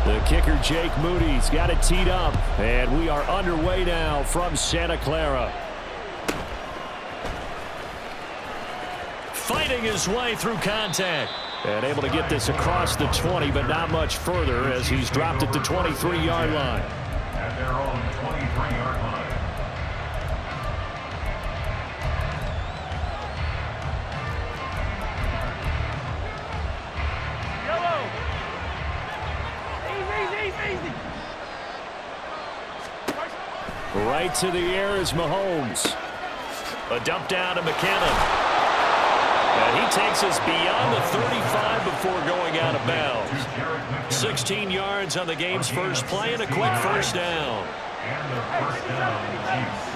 The kicker, Jake Moody's got it teed up, and we are underway now from Santa Clara. Fighting his way through contact. And able to get this across the 20, but not much further as he's dropped it to 23-yard line. At their own 23-yard line. Right to the air is Mahomes. A dump down to McKinnon. And he takes us beyond the 35 before going out of bounds. 16 yards on the game's first play and a quick first down. And the first down, Chiefs.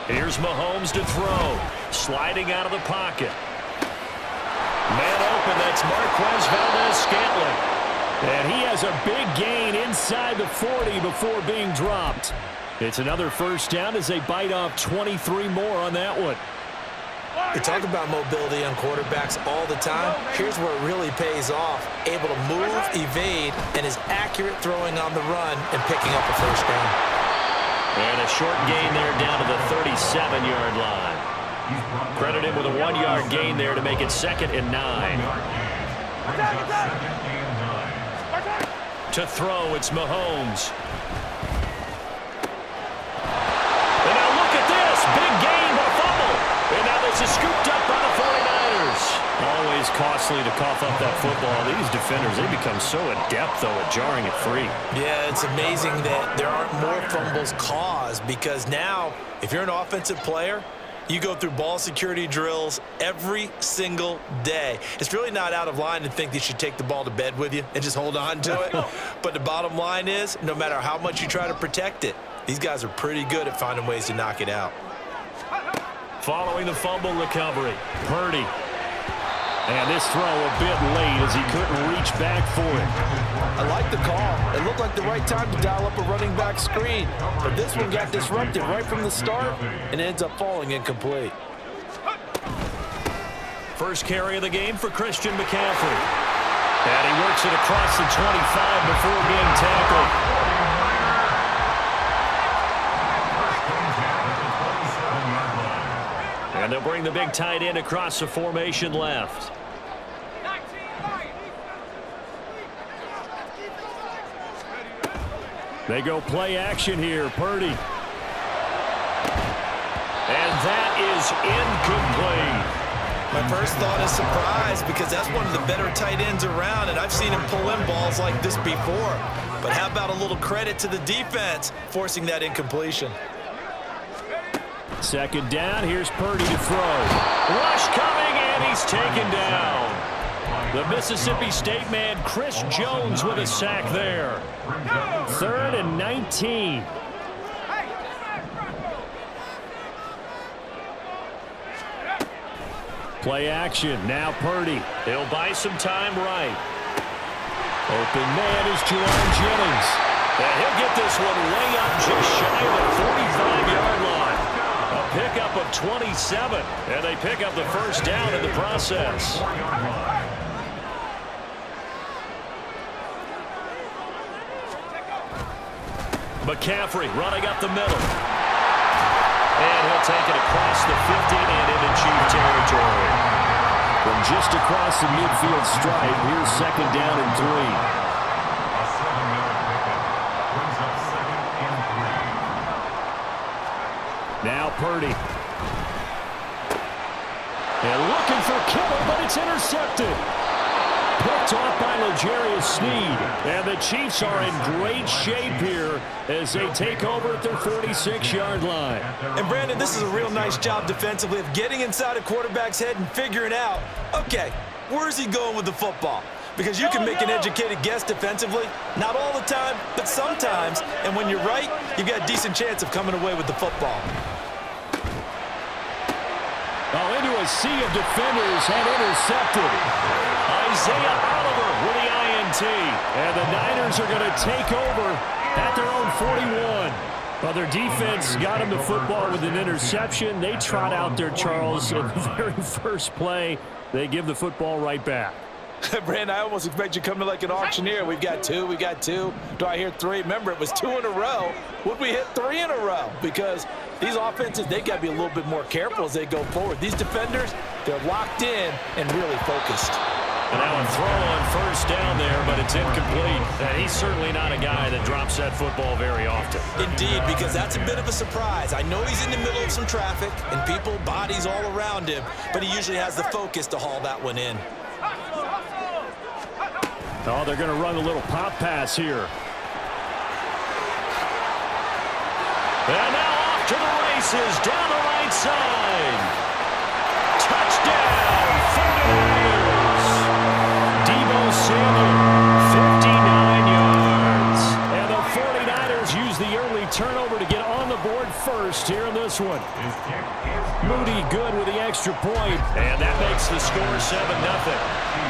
Here's Mahomes to throw. Sliding out of the pocket. Man open, that's Marquez Valdez-Scantling. And he has a big gain inside the 40 before being dropped. It's another first down as they bite off 23 more on that one. We talk about mobility on quarterbacks all the time. Here's where it really pays off. Able to move, evade, and is accurate throwing on the run and picking up a first down. And a short gain there down to the 37-yard line. Credit him with a 1-yard gain there to make it 2nd and 9. To throw, it's Mahomes. And now look at this. Big gain, but fumble. And now this is scooped up by the 49ers. Always costly to cough up that football. These defenders, they become so adept, though, at jarring it free. Yeah, it's amazing that there aren't more fumbles caused because now, if you're an offensive player, you go through ball security drills every single day. It's really not out of line to think that you should take the ball to bed with you and just hold on to it. But the bottom line is, no matter how much you try to protect it, these guys are pretty good at finding ways to knock it out. Following the fumble recovery, Purdy. And this throw a bit late as he couldn't reach back for it. I like the call. It looked like the right time to dial up a running back screen. But this one got disrupted right from the start and ends up falling incomplete. First carry of the game for Christian McCaffrey. And he works it across the 25 before being tackled. And they'll bring the big tight end across the formation left. They go play action here, Purdy. And that is incomplete. My first thought is surprise because that's one of the better tight ends around, and I've seen him pull in balls like this before. But how about a little credit to the defense forcing that incompletion? Second down, here's Purdy to throw. Rush coming, and he's taken down. The Mississippi State man, Chris Jones, with a sack there. 3rd and 19. Play action, now Purdy. He'll buy some time right. Open man is Juwan Jennings. And he'll get this one way up just shy of the 45-yard line. A pickup of 27, and they pick up the first down in the process. McCaffrey running up the middle. And he'll take it across the 50 and into Chief territory. From just across the midfield stripe, here's 2nd down and 3. A 7-yard pickup brings up 2nd and 3. Now Purdy. And looking for Kittle, but it's intercepted. Picked off by L'Jarius Sneed. And the Chiefs are in great shape here as they take over at their 46-yard line. And Brandon, this is a real nice job defensively of getting inside a quarterback's head and figuring out, okay, where's he going with the football? Because you can make an educated guess defensively. Not all the time, but sometimes. And when you're right, you've got a decent chance of coming away with the football. Oh, into a sea of defenders and intercepted. Isaiah Oliver with the INT. And the Niners are going to take over at their own 41. Well, their defense got him the football with an interception. They trot out there, Charles, in the very first play. They give the football right back. Brandon, I almost expect you to come to like an auctioneer. We've got two. Do I hear three? Remember, it was 2 in a row. Would we hit 3 in a row? Because these offenses, they got to be a little bit more careful as they go forward. These defenders, they're locked in and really focused. And now a throw on first down there, but it's incomplete. And he's certainly not a guy that drops that football very often. Indeed, because that's a bit of a surprise. I know he's in the middle of some traffic and people, bodies all around him, but he usually has the focus to haul that one in. Oh, they're going to run a little pop pass here. And now off to the races, down the right side. Touchdown, 49ers. Deebo Samuel, 59 yards. And the 49ers use the early turnover to get on the board first here in this one. Moody good with the extra point, and that makes the score 7-0.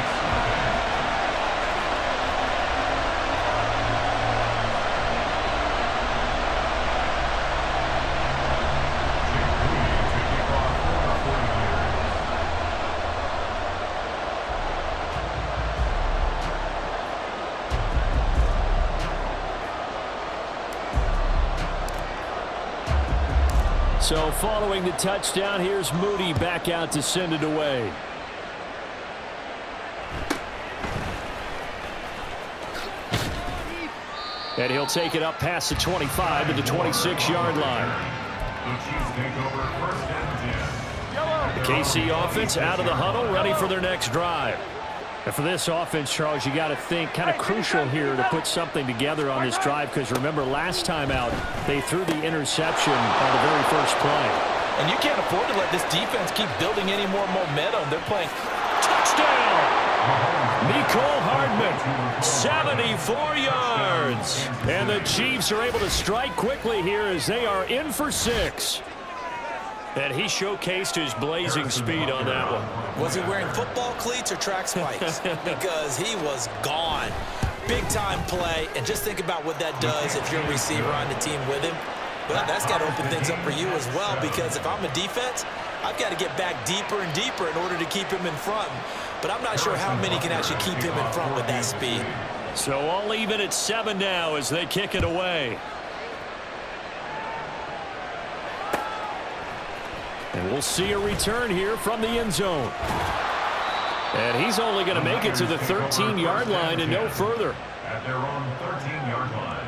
So following the touchdown, here's Moody back out to send it away. And he'll take it up past the 25 to the 26-yard line. The KC offense out of the huddle, ready for their next drive. And for this offense, Charles, you got to think kind of crucial here to put something together on this drive, because remember last time out they threw the interception on the very first play. And you can't afford to let this defense keep building any more momentum. They're playing touchdown. Mecole Hardman, 74 yards. And the Chiefs are able to strike quickly here as they are in for 6. And he showcased his blazing speed on that one. Was he wearing football cleats or track spikes? Because he was gone. Big-time play. And just think about what that does if you're a receiver on the team with him. Well, that's got to open things up for you as well, because if I'm a defense, I've got to get back deeper and deeper in order to keep him in front. But I'm not sure how many can actually keep him in front with that speed. So all even at 7 now as they kick it away. And we'll see a return here from the end zone. And he's only going to make it to the 13-yard line and no further. At their own 13-yard line.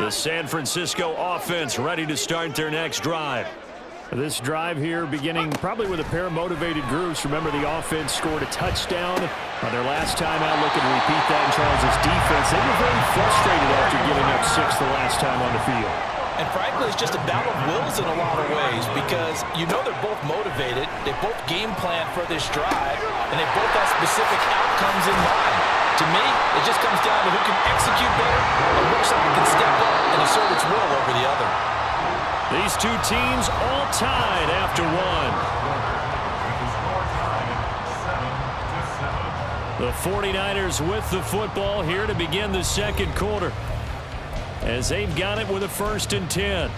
The San Francisco offense ready to start their next drive. This drive here beginning probably with a pair of motivated groups. Remember, the offense scored a touchdown on their last time out. Looking to repeat that in Charles' defense. They were very frustrated after giving up 6 the last time on the field. And frankly, it's just a battle of wills in a lot of ways, because you know they're both motivated, they both game plan for this drive, and they both have specific outcomes in mind. To me, it just comes down to who can execute better and which side can step up and assert its will over the other. These two teams all tied after one. The 49ers with the football here to begin the second quarter, as they've got it with a 1st and 10.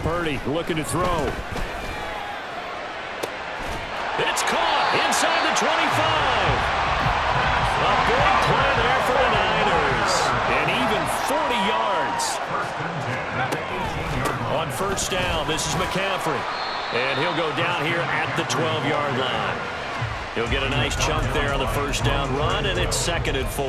Purdy looking to throw. It's caught inside the 25. A big play there for the Niners. And even 40 yards. On first down, this is McCaffrey. And he'll go down here at the 12-yard line. He'll get a nice chunk there on the first down run, and it's 2nd and 4.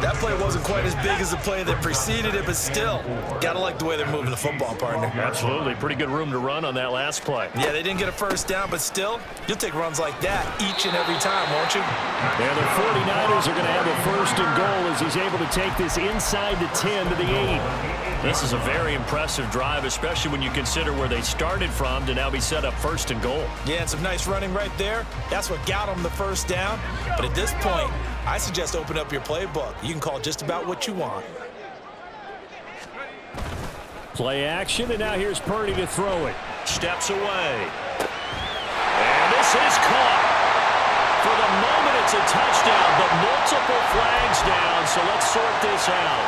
That play wasn't quite as big as the play that preceded it, but still, gotta like the way they're moving the football, partner. Absolutely. Pretty good room to run on that last play. Yeah, they didn't get a first down, but still, you'll take runs like that each and every time, won't you? Yeah, the 49ers are going to have a 1st and goal as he's able to take this inside the 10 to the 8. This is a very impressive drive, especially when you consider where they started from to now be set up 1st and goal. Yeah, and some nice running right there. That's what got them the first down. But at this point, I suggest open up your playbook. You can call just about what you want. Play action, and now here's Purdy to throw it. Steps away. And this is caught. For the moment, it's a touchdown, but multiple flags down, so let's sort this out.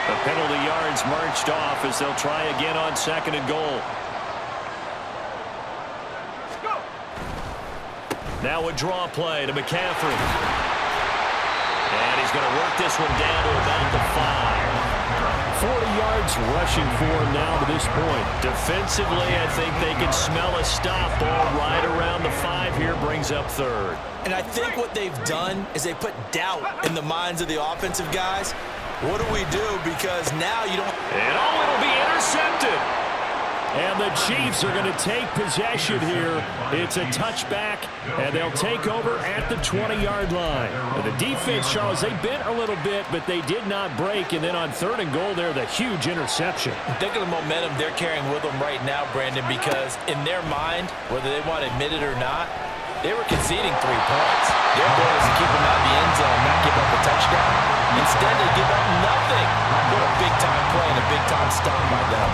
The penalty yards marched off as they'll try again on 2nd and goal. Now a draw play to McCaffrey. And he's going to work this one down to about the 5. 40 yards rushing for him now to this point. Defensively, I think they can smell a stop ball right around the 5 here, brings up 3rd. And I think what they've done is they put doubt in the minds of the offensive guys. What do we do? Because now you don't... And it'll be intercepted. And the Chiefs are going to take possession here. It's a touchback, and they'll take over at the 20-yard line. And the defense, Charles, they bent a little bit, but they did not break. And then on 3rd and goal there, the huge interception. Think of the momentum they're carrying with them right now, Brandon, because in their mind, whether they want to admit it or not, they were conceding 3 points. Their goal is to keep them out of the end zone, not give up a touchdown. Instead, they give up nothing. What a big-time play and a big-time stop by them.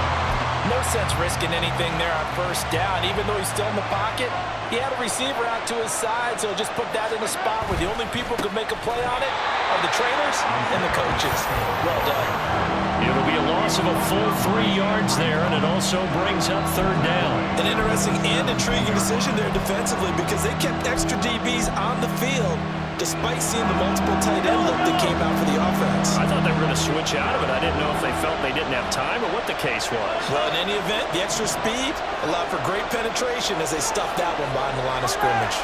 No sense risking anything there on 1st down. Even though he's still in the pocket, he had a receiver out to his side, so just put that in a spot where the only people who could make a play on it are the trainers and the coaches. Well done. It'll be a loss of a full 3 yards there, and it also brings up 3rd down. An interesting and intriguing decision there defensively because they kept extra DBs on the field despite seeing the multiple tight end look that came out for the offense. I thought they were going to switch out of it. I didn't know if they felt they didn't have time or what the case was. Well, in any event, the extra speed allowed for great penetration as they stuffed that one behind the line of scrimmage.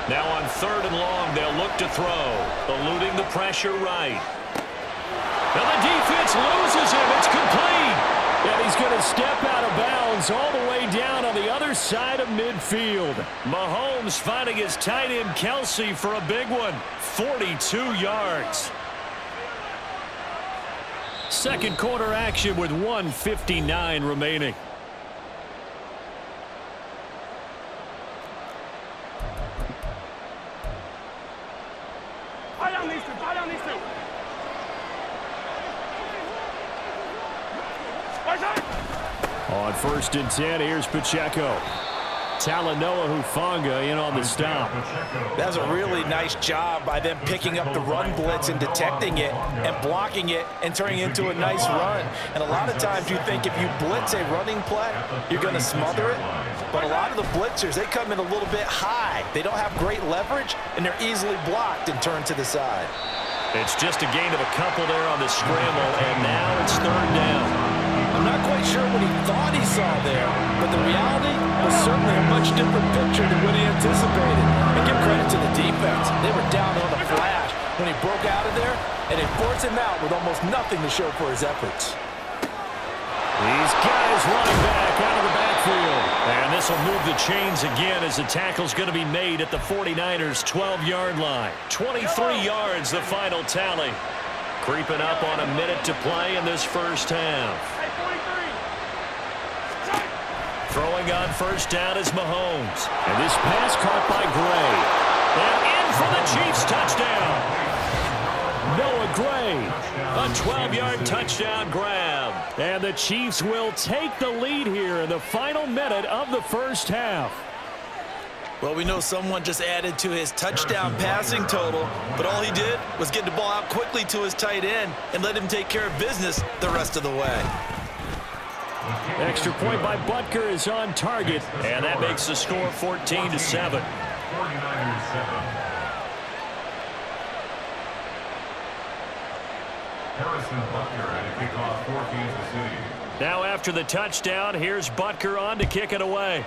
Now on 3rd and long, they'll look to throw, eluding the pressure right. Now the defense loses him. It's complete. And he's going to step out of bounds all the way down on the other side of midfield. Mahomes finding his tight end Kelsey for a big one. 42 yards. 2nd quarter action with 1:59 remaining. On 1st and 10, here's Pacheco. Talanoa Hufanga in on the stop. That was a really nice job by them picking up the run blitz and detecting it and blocking it and turning it into a nice run. And a lot of times you think if you blitz a running play, you're going to smother it. But a lot of the blitzers, they come in a little bit high. They don't have great leverage, and they're easily blocked and turned to the side. It's just a gain of a couple there on the scramble, and now it's 3rd down. I'm not quite sure what he thought he saw there, but the reality was certainly a much different picture than what he anticipated. And give credit to the defense. They were down on the flash when he broke out of there, and they forced him out with almost nothing to show for his efforts. These guys running back out of the backfield. And this will move the chains again as the tackle's going to be made at the 49ers' 12-yard line. 23 yards, the final tally. Creeping up on a minute to play in this 1st half. Throwing on 1st down is Mahomes. And this pass caught by Gray. And in for the Chiefs touchdown. Noah Gray, a 12-yard touchdown grab. And the Chiefs will take the lead here in the final minute of the 1st half. Well, we know someone just added to his touchdown passing total, but all he did was get the ball out quickly to his tight end and let him take care of business the rest of the way. Extra point by Butker is on target, and that makes the score 14-7. 49ers 7. Harrison Butker had a kickoff for Kansas City. Now after the touchdown, here's Butker on to kick it away.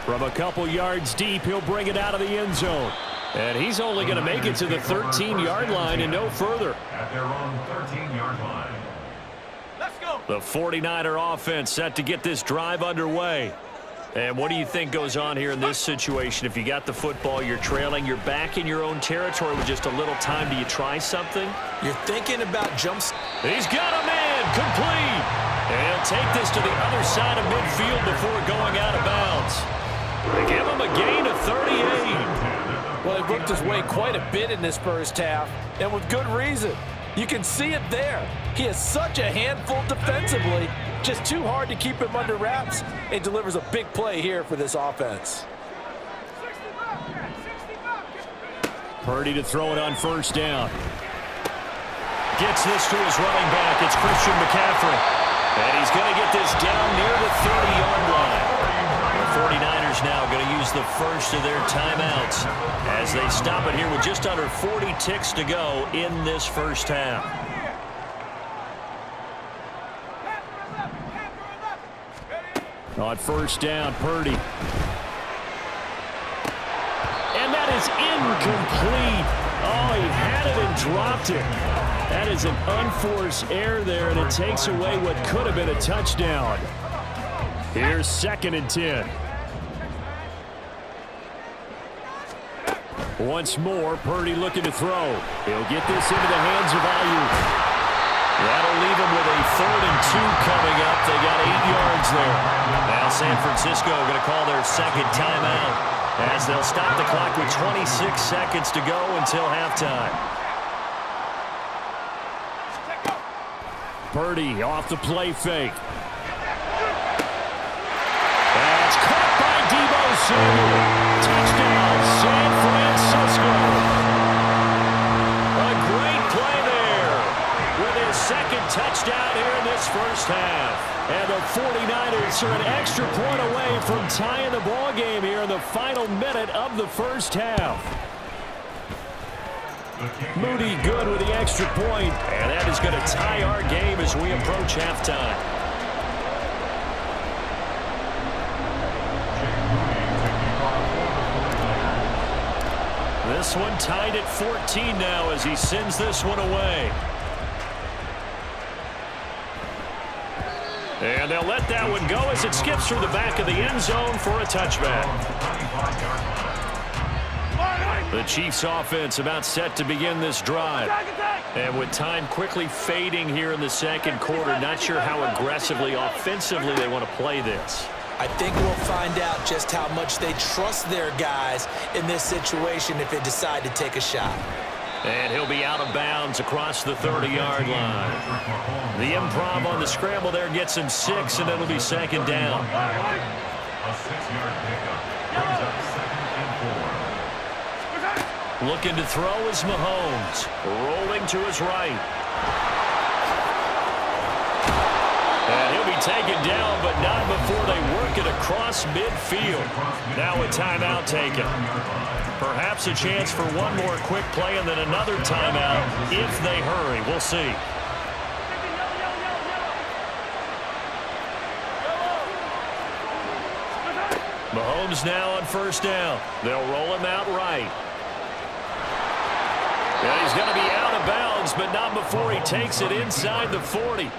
From a couple yards deep, he'll bring it out of the end zone. And he's only going to make it to the 13-yard line and no further. At their own 13-yard line. Let's go. The 49er offense set to get this drive underway. And what do you think goes on here in this situation? If you got the football, you're trailing, you're back in your own territory with just a little time. Do you try something? You're thinking about jumps. He's got a man, complete. And he'll take this to the other side of midfield before going out of bounds. They give him a gain of 38. Well, he worked his way quite a bit in this first half, and with good reason. You can see it there. He is such a handful defensively, just too hard to keep him under wraps, and delivers a big play here for this offense. Purdy to throw it on first down. Gets this to his running back. It's Christian McCaffrey. And he's going to get this down near the 30-yard line. The 49ers now going to use the first of their timeouts as they stop it here with just under 40 ticks to go in this first half. On first down, Purdy. And that is incomplete. Oh, he had it and dropped it. That is an unforced error there, and it takes away what could have been a touchdown. Here's 2nd and 10. Once more, Purdy looking to throw. He'll get this into the hands of Ayuk. That'll leave him with a 3rd and 2 coming up. They got 8 yards there. Now San Francisco going to call their second timeout as they'll stop the clock with 26 seconds to go until halftime. Purdy off the play fake. That's caught by Deebo Samuel. Touchdown, San Francisco. A great play there with his 2nd touchdown here in this first half. And the 49ers are an extra point away from tying the ball game here in the final minute of the first half. Moody good with the extra point, and that is going to tie our game as we approach halftime. This one tied at 14 now as he sends this one away. And they'll let that one go as it skips through the back of the end zone for a touchback. The Chiefs offense about set to begin this drive. And with time quickly fading here in the second quarter, not sure how aggressively, offensively they want to play this. I think we'll find out just how much they trust their guys in this situation if they decide to take a shot. And he'll be out of bounds across the 30-yard line. The improv on the scramble there gets him 6, and it'll be 2nd down. A 6-yard pickup brings up 2nd and 4. Looking to throw is Mahomes. Rolling to his right. And he'll be taken down, but not before they work it across midfield. Now a timeout taken. Perhaps a chance for one more quick play and then another timeout if they hurry. We'll see. Mahomes now on first down. They'll roll him out right. And he's going to be out of bounds, but not before he takes it inside the 40.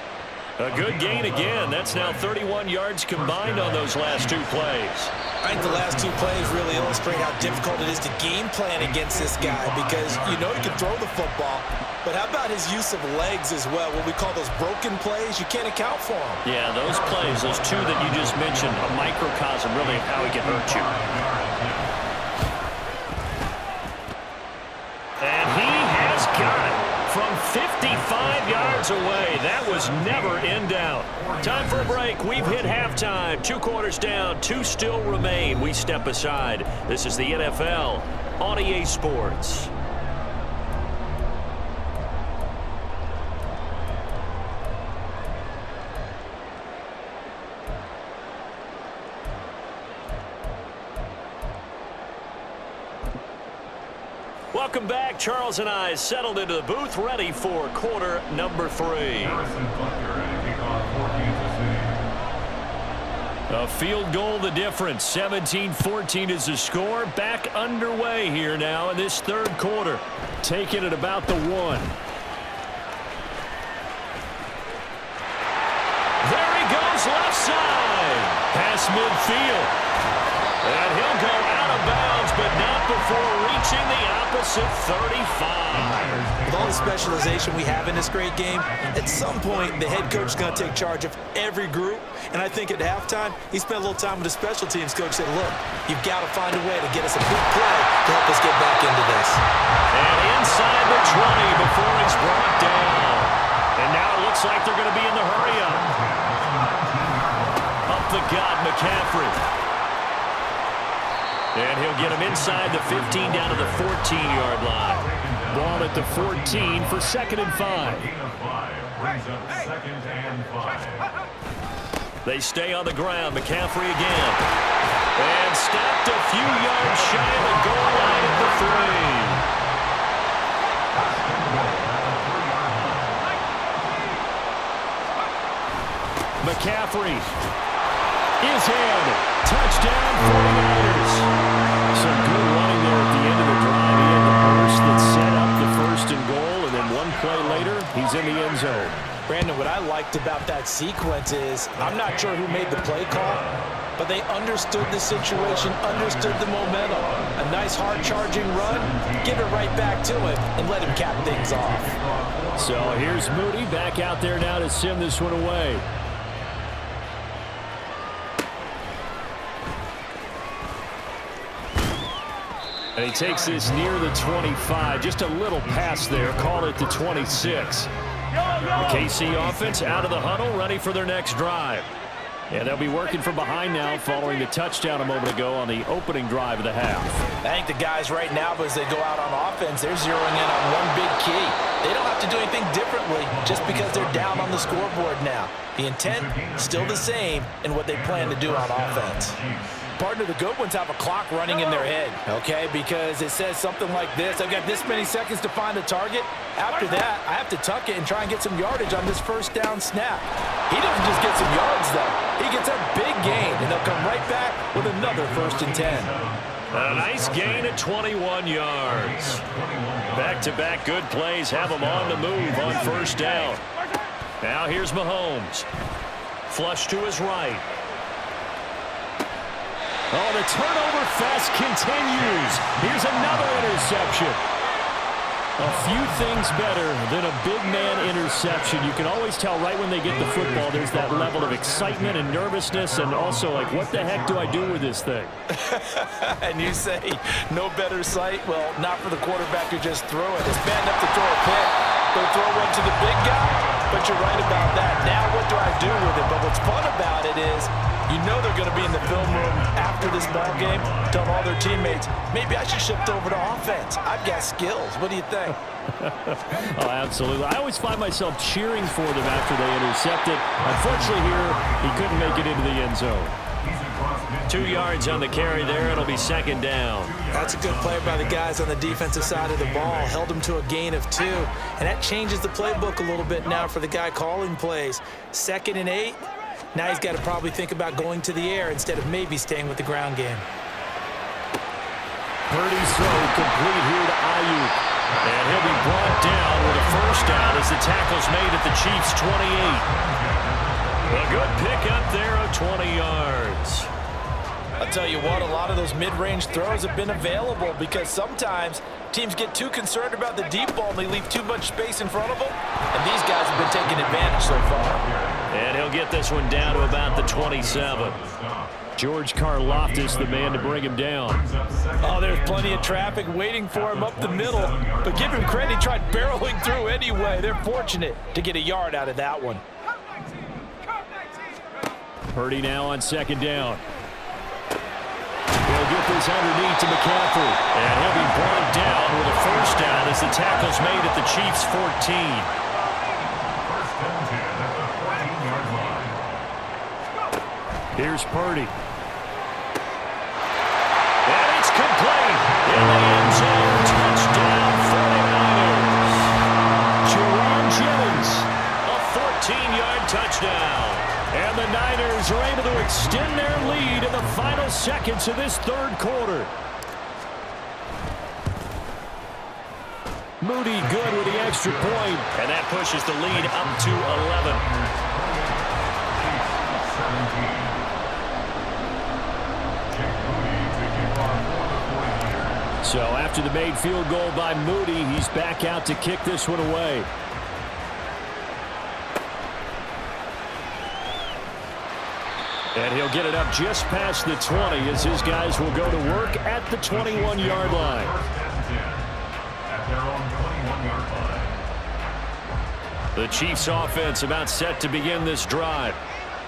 A good gain again. That's now 31 yards combined on those last 2 plays. I think the last 2 plays really illustrate how difficult it is to game plan against this guy because you know he can throw the football, but how about his use of legs as well? What we call those broken plays, you can't account for them. Yeah, those plays, those 2 that you just mentioned, a microcosm really of how he can hurt you. And he has got it from 55 yards away. That was never in doubt. Time for a break. We've hit halftime. 2 quarters down. 2 still remain. We step aside. This is the NFL on EA Sports. Welcome back. Charles and I settled into the booth, ready for quarter number 3. A field goal the difference. 17-14 is the score. Back underway here now in this 3rd quarter. Taking it about the 1. There he goes, left side. Past midfield. And he'll go out of bounds, but not before reaching the opposite 35. with all the specialization we have in this great game, at some point the head coach is going to take charge of every group. And I think at halftime, he spent a little time with the special teams coach and said, look, you've got to find a way to get us a big play to help us get back into this. And inside the 20 before it's brought down. And now it looks like they're going to be in the hurry-up. Up the gut, McCaffrey. And he'll get him inside the 15 down to the 14-yard line. Ball at the 14 for 2nd and 5. Brings up 2nd and 5. They stay on the ground. McCaffrey again. And stopped a few yards shy of the goal line at the 3. McCaffrey is in. Touchdown, 49ers. Some good running there at the end of the drive. He had the burst that set up the 1st and goal, and then one play later, he's in the end zone. Brandon, what I liked about that sequence is I'm not sure who made the play call, but they understood the situation, understood the momentum. A nice hard-charging run, give it right back to him, and let him cap things off. So here's Moody back out there now to send this one away. And he takes this near the 25. Just a little pass there. Call it the 26. The KC offense out of the huddle, ready for their next drive. And they'll be working from behind now following the touchdown a moment ago on the opening drive of the half. I think the guys right now, as they go out on offense, they're zeroing in on one big key. They don't have to do anything differently just because they're down on the scoreboard now. The intent, still the same in what they plan to do on offense. Partner, the good ones have a clock running in their head, okay? Because it says something like this. I've got this many seconds to find a target. After that, I have to tuck it and try and get some yardage on this 1st down snap. He doesn't just get some yards, though. He gets a big gain, and they'll come right back with another 1st and 10. A nice gain at 21 yards. Back-to-back good plays have them on the move on 1st down. Now here's Mahomes. Flush to his right. Oh, the turnover fest continues. Here's another interception. A few things better than a big man interception. You can always tell right when they get the football, there's that level of excitement and nervousness, and also like, what the heck do I do with this thing? And you say, no better sight? Well, not for the quarterback who just threw it. It's bad enough to throw a pick. They'll throw one to the big guy, but you're right about that. Now what do I do with it? But what's fun about it is, you know they're going to be in the film room after this ball game, telling all their teammates, maybe I should shift over to offense. I've got skills. What do you think? Oh, absolutely. I always find myself cheering for them after they intercept it. Unfortunately here, he couldn't make it into the end zone. 2 yards on the carry there. It'll be 2nd down. That's a good play by the guys on the defensive side of the ball. Held them to a gain of 2. And that changes the playbook a little bit now for the guy calling plays. 2nd and 8. Now he's got to probably think about going to the air instead of maybe staying with the ground game. Purdy's throw complete here to Ayuk. And he'll be brought down with a 1st down as the tackle's made at the Chiefs' 28. A good pickup there of 20 yards. I'll tell you what, a lot of those mid-range throws have been available because sometimes teams get too concerned about the deep ball and they leave too much space in front of them. And these guys have been taking advantage so far. And he'll get this one down to about the 27. George Karlaftis, the man to bring him down. Oh, there's plenty of traffic waiting for him up the middle. But give him credit, he tried barreling through anyway. They're fortunate to get a yard out of that one. Purdy now on 2nd down. He'll get this underneath to McCaffrey. And he'll be brought down with a 1st down as the tackle's made at the Chiefs' 14. Here's Purdy. And it's complete. In the end zone, touchdown 49ers. Jerome Jennings, a 14-yard touchdown. And the Niners are able to extend their lead in the final seconds of this 3rd quarter. Moody good with the extra point. And that pushes the lead up to 11. So after the made field goal by Moody, he's back out to kick this one away. And he'll get it up just past the 20 as his guys will go to work at the 21-yard line. At their own 21-yard line. The Chiefs offense about set to begin this drive.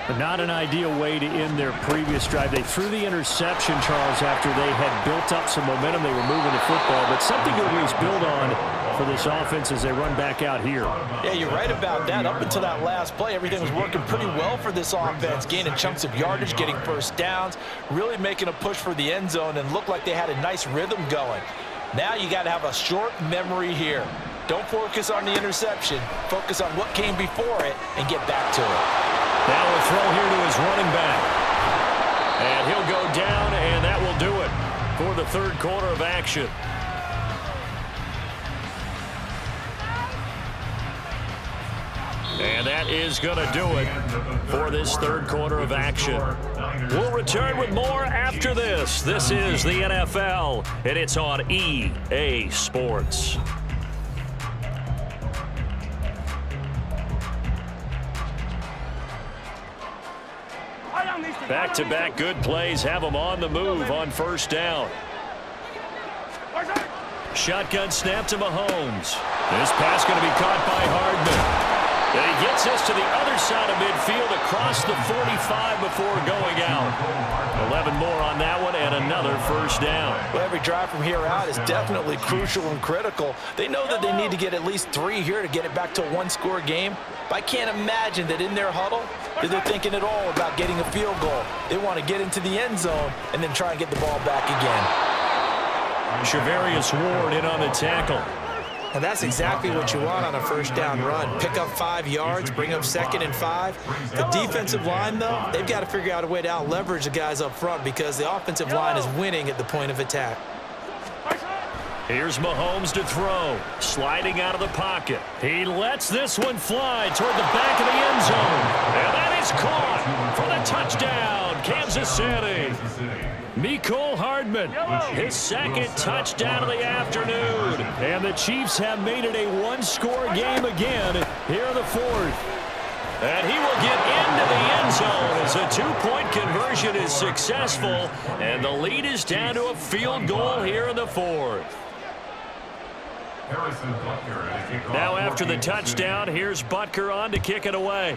But not an ideal way to end their previous drive. They threw the interception, Charles, after they had built up some momentum. They were moving the football, but something to at least build on for this offense as they run back out here. Yeah, you're right about that. Up until that last play, everything was working pretty well for this offense, gaining chunks of yardage, getting first downs, really making a push for the end zone, and looked like they had a nice rhythm going. Now you got to have a short memory here. Don't focus on the interception. Focus on what came before it and get back to it. Now a throw here to his running back. And he'll go down, and that will do it for the third quarter of action. And that is going to do it for this third quarter of action. We'll return with more after this. This is the NFL, and it's on EA Sports. Back-to-back good plays have them on the move on first down. Shotgun snap to Mahomes. This pass going to be caught by Hardman. And he gets us to the other side of midfield across the 45 before going out. 11 more on that one and another first down. Well, every drive from here out is definitely crucial and critical. They know that they need to get at least 3 here to get it back to a one-score game. But I can't imagine that in their huddle that they're thinking at all about getting a field goal. They want to get into the end zone and then try and get the ball back again. Shavarius Ward in on the tackle. And that's exactly what you want on a first down run. Pick up 5 yards, bring up 2nd and 5. The defensive line, though, they've got to figure out a way to out-leverage the guys up front because the offensive line is winning at the point of attack. Here's Mahomes to throw. Sliding out of the pocket. He lets this one fly toward the back of the end zone. And that is caught for the touchdown, Kansas City. Mecole Hardman, his second touchdown of the afternoon. And the Chiefs have made it a one-score game again here in the fourth. And he will get into the end zone as a two-point conversion is successful. And the lead is down to a field goal here in the fourth. Now after the touchdown, here's Butker on to kick it away.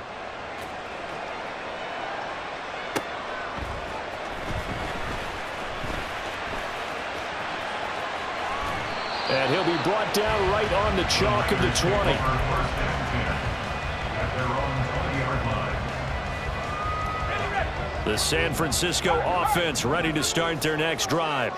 And he'll be brought down right on the chalk of the 20. The San Francisco offense ready to start their next drive.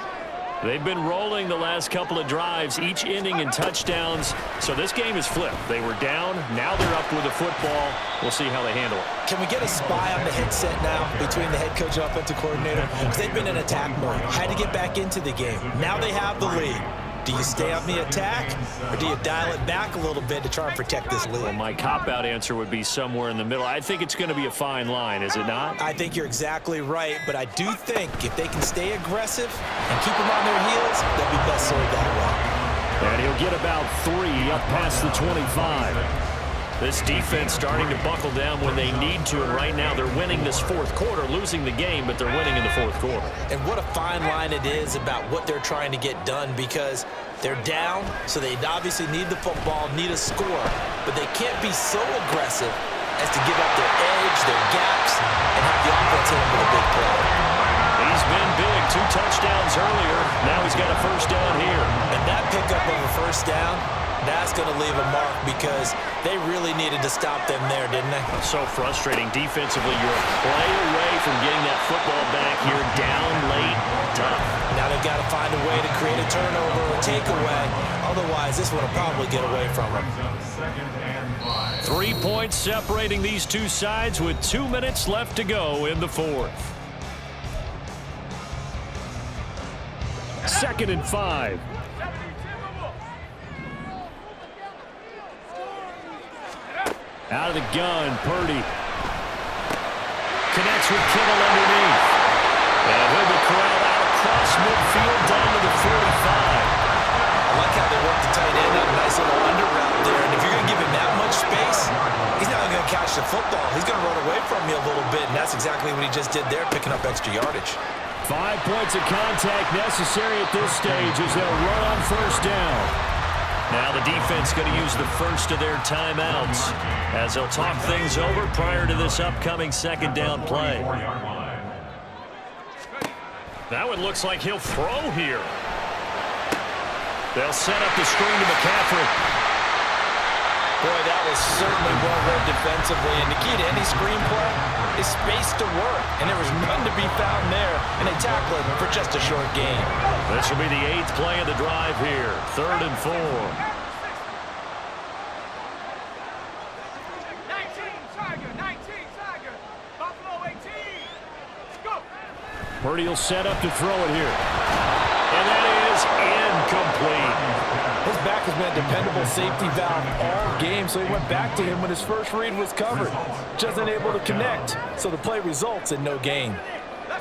They've been rolling the last couple of drives, each ending in touchdowns. So this game is flipped. They were down. Now they're up with the football. We'll see how they handle it. Can we get a spy on the headset now between the head coach and offensive coordinator? Because they've been in attack mode. Had to get back into the game. Now they have the lead. Do you stay on the attack, or do you dial it back a little bit to try and protect this lead? Well, my cop-out answer would be somewhere in the middle. I think it's going to be a fine line, is it not? I think you're exactly right, but I do think if they can stay aggressive and keep them on their heels, they'll be best served that way. And he'll get about 3 up past the 25. This defense starting to buckle down when they need to, and right now they're winning this fourth quarter, losing the game, but they're winning in the fourth quarter. And what a fine line it is about what they're trying to get done, because they're down, so they obviously need the football, need a score, but they can't be so aggressive as to give up their edge, their gaps, and have the offense hit them with a big play. He's been big, 2 touchdowns earlier. Now he's got a first down here. And that pickup of a first down, that's going to leave a mark because they really needed to stop them there, didn't they? So frustrating. Defensively, you're a play away from getting that football back here, down late, tough. Now they've got to find a way to create a turnover or takeaway. Otherwise, this one will probably get away from them. 3 points separating these two sides with 2 minutes left to go in the fourth. 2nd and 5. Out of the gun, Purdy. Connects with Kittle underneath. And he'll be corralled out across midfield down to the 45. knocked the tight end out a nice little under route there. And if you're going to give him that much space, he's not going to catch the football. He's going to run away from you a little bit, and that's exactly what he just did there, picking up extra yardage. 5 points of contact necessary at this stage as they'll run on first down. Now the defense going to use the first of their timeouts as they'll talk things over prior to this upcoming second down play. Now it looks like he'll throw here. They'll set up the screen to McCaffrey. Boy, that was certainly well read defensively. And the key to any screenplay is space to work. And there was none to be found there. And they tackled him for just a short gain. This will be the 8th play of the drive here. 3rd and 4. 19 Tiger. Buffalo 18. Go. Purdy will set up to throw it here. And that is incomplete. His back has been a dependable safety valve all game, so he went back to him when his first read was covered. Just unable to connect, so the play results in no gain.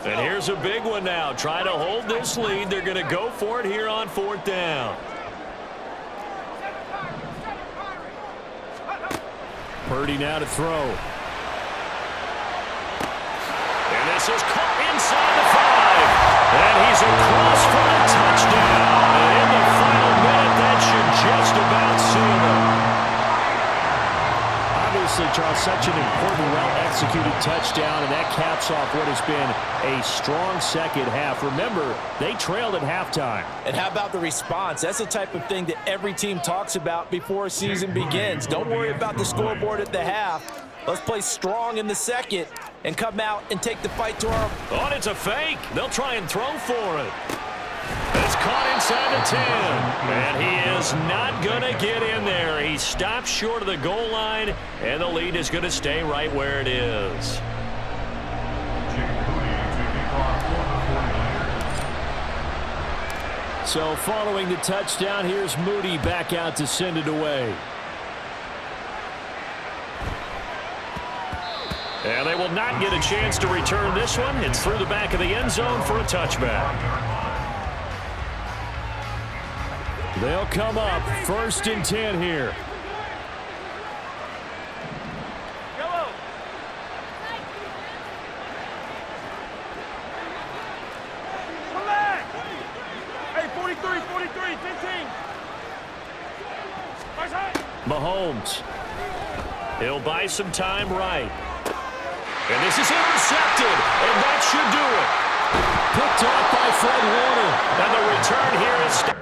And here's a big one now. Trying to hold this lead. They're going to go for it here on 4th down. Purdy now to throw. And this is caught inside the 5. And he's across for a touchdown. And in the final minute, that should just about seal it. Obviously, Charles, such an important, well-executed touchdown, and that caps off what has been a strong second half. Remember, they trailed at halftime. And how about the response? That's the type of thing that every team talks about before a season begins. Don't worry about the scoreboard at the half. Let's play strong in the second and come out and take the fight to our... Oh, and it's a fake. They'll try and throw for it. It's caught inside the 10. And he is not going to get in there. He stops short of the goal line, and the lead is going to stay right where it is. So following the touchdown, here's Moody back out to send it away. And they will not get a chance to return this one. It's through the back of the end zone for a touchback. They'll come up 1st and 10 here. Yellow. Come back. Hey, 43, 15. Mahomes. He'll buy some time right. And this is intercepted, and that should do it. Picked off by Fred Warner. And the return here is...